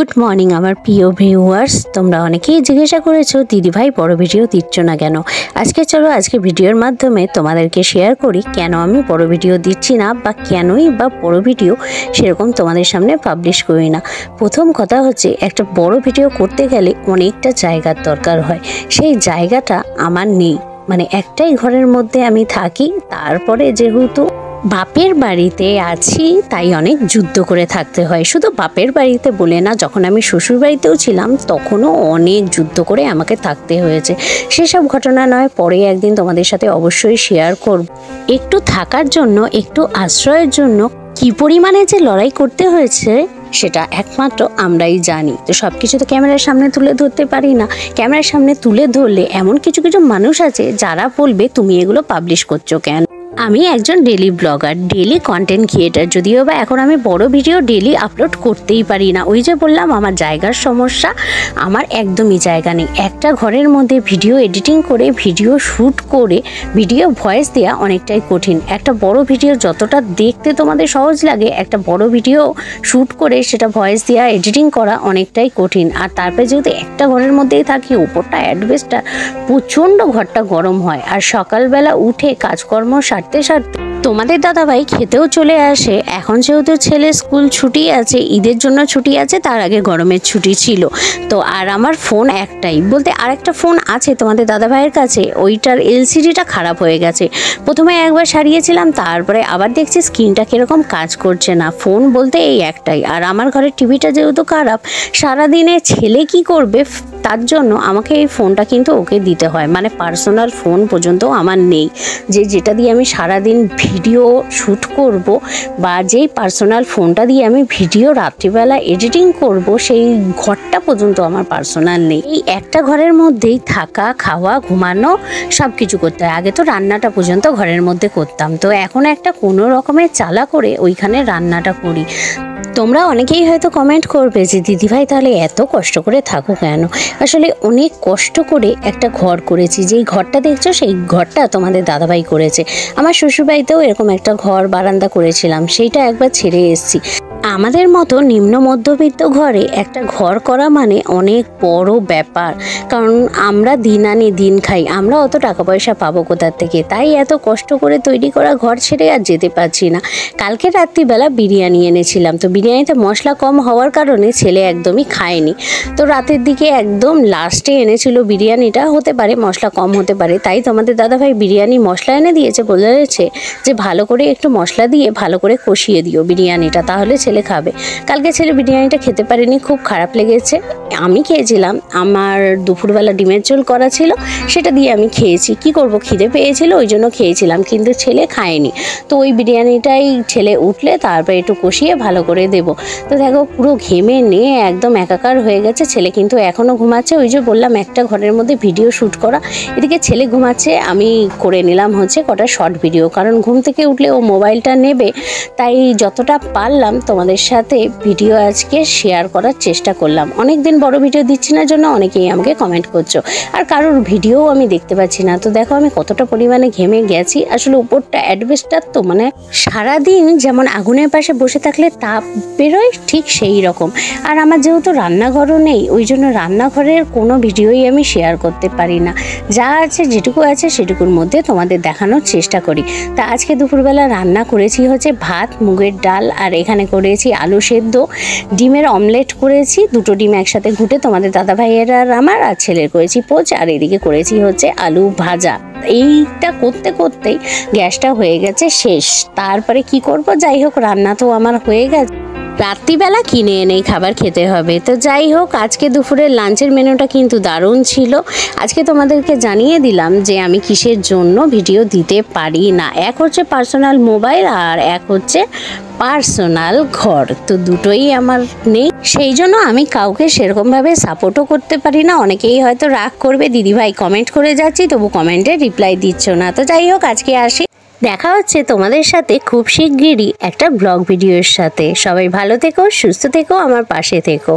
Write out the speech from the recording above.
Good morning আমার প্রিয় viewers, তোমরা অনেকেই জিজ্ঞাসা করেছো দিদি ভাই বড় ভিডিও দিচ্ছ না কেন। আজকে ভিডিওর মাধ্যমে তোমাদেরকে শেয়ার করি কেন আমি বড় ভিডিও দিচ্ছি না বা কেনই বা বড় ভিডিও সেরকম তোমাদের সামনে পাবলিশ করি না। প্রথম কথা হচ্ছে, একটা বড় ভিডিও করতে গেলে অনেকটা জায়গার দরকার হয়, সেই জায়গাটা আমার নেই। মানে একটাই ঘরের মধ্যে আমি থাকি, তারপরে যেহেতু বাপের বাড়িতে আছি তাই অনেক যুদ্ধ করে থাকতে হয়। শুধু বাপের বাড়িতে বলে না, যখন আমি শ্বশুর বাড়িতেও ছিলাম তখনও অনেক যুদ্ধ করে আমাকে থাকতে হয়েছে। সেসব ঘটনা নয়, পরে একদিন তোমাদের সাথে অবশ্যই শেয়ার করব। একটু থাকার জন্য, একটু আশ্রয়ের জন্য কি পরিমাণে যে লড়াই করতে হয়েছে সেটা একমাত্র আমরাই জানি। তো সবকিছু তো ক্যামেরার সামনে তুলে ধরতে পারি না। ক্যামেরার সামনে তুলে ধরলে এমন কিছু কিছু মানুষ আছে যারা বলবে তুমি এগুলো পাবলিশ করছো কেন। আমি একজন daily blogger, daily content creator, যদিও বা এখন আমি বড় ভিডিও ডেলি আপলোড করতেই পারি না। ওই যে বললাম, আমার জায়গার সমস্যা, আমার একদমই জায়গা নেই। একটা ঘরের মধ্যে ভিডিও এডিটিং করে, ভিডিও শ্যুট করে, ভিডিও ভয়েস দেওয়া অনেকটাই কঠিন। একটা বড় ভিডিও যতটা দেখতে তোমাদের সহজ লাগে, একটা বড় ভিডিও শ্যুট করে সেটা ভয়েস দেওয়া, এডিটিং করা অনেকটাই কঠিন। আর তারপরে যেহেতু একটা ঘরের মধ্যেই থাকি, উপরটা অ্যাডভেস্টার, প্রচণ্ড ঘরটা গরম হয়। আর সকালবেলা উঠে কাজকর্ম সারতে তোমাদের দাদাভাই খেতেও চলে আসে। এখন যেহেতু ছেলে স্কুল ছুটি আছে, ঈদের জন্য ছুটি আছে, তার আগে গরমের ছুটি ছিল। তো আর আমার ফোন একটাই, বলতে আরেকটা ফোন আছে তোমাদের দাদাভাইয়ের কাছে, ওইটার এলসিডিটা খারাপ হয়ে গেছে। প্রথমে একবার সারিয়েছিলাম, তারপরে আবার দেখছি স্ক্রিনটা কীরকম কাজ করছে না। ফোন বলতে এই একটাই। আর আমার ঘরের টিভিটা যেহেতু খারাপ, সারাদিনে ছেলে কি করবে, তার জন্য আমাকে এই ফোনটা কিন্তু ওকে দিতে হয়। মানে পার্সোনাল ফোন পর্যন্ত আমার নেই, যেটা দিয়ে আমি সারাদিন ভিডিও শ্যুট করব, বা যেই পার্সোনাল ফোনটা দিয়ে আমি ভিডিও রাত্রিবেলা এডিটিং করব, সেই ঘরটা পর্যন্ত আমার পার্সোনাল নেই। এই একটা ঘরের মধ্যেই থাকা, খাওয়া, ঘুমানো সব কিছু করতে হয়। আগে তো রান্নাটা পর্যন্ত ঘরের মধ্যে করতাম, তো এখন একটা কোনো রকমের চালা করে ওইখানে রান্নাটা করি। তোমরা অনেকেই হয়তো কমেন্ট করবে যে দিদিভাই তাহলে এত কষ্ট করে থাকো কেন। আসলে অনেক কষ্ট করে একটা ঘর করেছি। যেই ঘরটা দেখছো সেই ঘরটা তোমাদের দাদাভাই করেছে। আমার শ্বশুরবাড়িতেও এরকম একটা ঘর বারান্দা করেছিলাম, সেইটা একবার ছেড়ে এসেছি। আমাদের মতো নিম্ন মধ্যবিত্ত ঘরে একটা ঘর করা মানে অনেক বড় ব্যাপার, কারণ আমরা দিন আনি দিন খাই, আমরা অত টাকা পয়সা পাবো কোথার থেকে। তাই এত কষ্ট করে তৈরি করা ঘর ছেড়ে আর যেতে পারছি না। কালকে রাত্রিবেলা বিরিয়ানি এনেছিলাম, তো বিরিয়ানিতে মশলা কম হওয়ার কারণে ছেলে একদমই খায়নি। তো রাতের দিকে একদম লাস্টে এনেছিল বিরিয়ানিটা, হতে পারে মশলা কম হতে পারে, তাই তোমাদের দাদাভাই বিরিয়ানি মশলা এনে দিয়েছে, বলেছে যে ভালো করে একটু মশলা দিয়ে ভালো করে কষিয়ে দিও বিরিয়ানিটা, তাহলে ছেলে খাবে। কালকে ছেলে বিরিয়ানিটা খেতে পারেনি, খুব খারাপ লেগেছে। আমি খেয়েছিলাম, আমার দুপুরবেলা ডিমের ঝোল করা ছিল, সেটা দিয়ে আমি খেয়েছি। কি করব, খিদে পেয়েছিল ওই জন্য খেয়েছিলাম, কিন্তু ছেলে খায়নি। তো ওই বিরিয়ানিটাই ছেলে উঠলে তারপরে একটু কষিয়ে ভালো করে দেব। তো দেখো পুরো ঘেমে নিয়ে একদম একাকার হয়ে গেছে। ছেলে কিন্তু এখনও ঘুমাচ্ছে। ওই যে বললাম একটা ঘরের মধ্যে ভিডিও শ্যুট করা, এদিকে ছেলে ঘুমাচ্ছে, আমি করে নিলাম হচ্ছে কটা শর্ট ভিডিও, কারণ ঘুম থেকে উঠলে ও মোবাইলটা নেবে। তাই যতটা পারলাম তোমাদের সাথে ভিডিও আজকে শেয়ার করার চেষ্টা করলাম। অনেক দিন বড় ভিডিও দিচ্ছি না জন্য অনেকেই আমাকে কমেন্ট করছো, আর কারোর ভিডিও আমি দেখতে পাচ্ছি না। তো দেখো আমি কতটা পরিমাণে ঘেমে গেছি। আসলে উপরটা অ্যাডভেস্টার, তো মানে সারাদিন যেমন আগুনের পাশে বসে থাকলে তাপ বেরোয়, ঠিক সেই রকম। আর আমার যেহেতু রান্নাঘরও নেই, ওই জন্য রান্নাঘরের কোনো ভিডিওই আমি শেয়ার করতে পারি না। যা আছে, যেটুকু আছে সেটুকুর মধ্যে তোমাদের দেখানোর চেষ্টা করি। তা আজকে দুপুরবেলা রান্না করেছি হচ্ছে ভাত, মুগের ডাল, আর এখানে করেছি আলু সেদ্ধ, ডিমের অমলেট করেছি, দুটো ডিম একসাথে ঘুটে তোমাদের দাদাভাইয়ের আর আমার আর ছেলের করেছি পোচ, আর এদিকে করেছি হচ্ছে আলু ভাজা। এইটা করতে করতেই গ্যাসটা হয়ে গেছে শেষ। তারপরে কি করব, যাই হোক রান্না তো আমার হয়ে গেছে, রাত্রিবেলা কিনে এনেই খাবার খেতে হবে। তো যাই হোক, আজকে দুপুরের লাঞ্চের মেনুটা কিন্তু দারুণ ছিল। আজকে তোমাদেরকে জানিয়ে দিলাম যে আমি কিসের জন্য ভিডিও দিতে পারি না। এক হচ্ছে পার্সোনাল মোবাইল, আর এক হচ্ছে পার্সোনাল ঘর, তো দুটোই আমার নেই। সেই জন্য আমি কাউকে সেরকমভাবে সাপোর্টও করতে পারি না। অনেকেই হয়তো রাগ করবে, দিদিভাই কমেন্ট করে যাচ্ছি তবু কমেন্টে রিপ্লাই দিচ্ছ না। তো যাই হোক, আজকে আসি, দেখা হচ্ছে তোমাদের সাথে খুব শিগগিরই একটা ব্লগ ভিডিওর সাথে। সবাই ভালো থেকো, সুস্থ থেকো, আমার পাশে থেকো।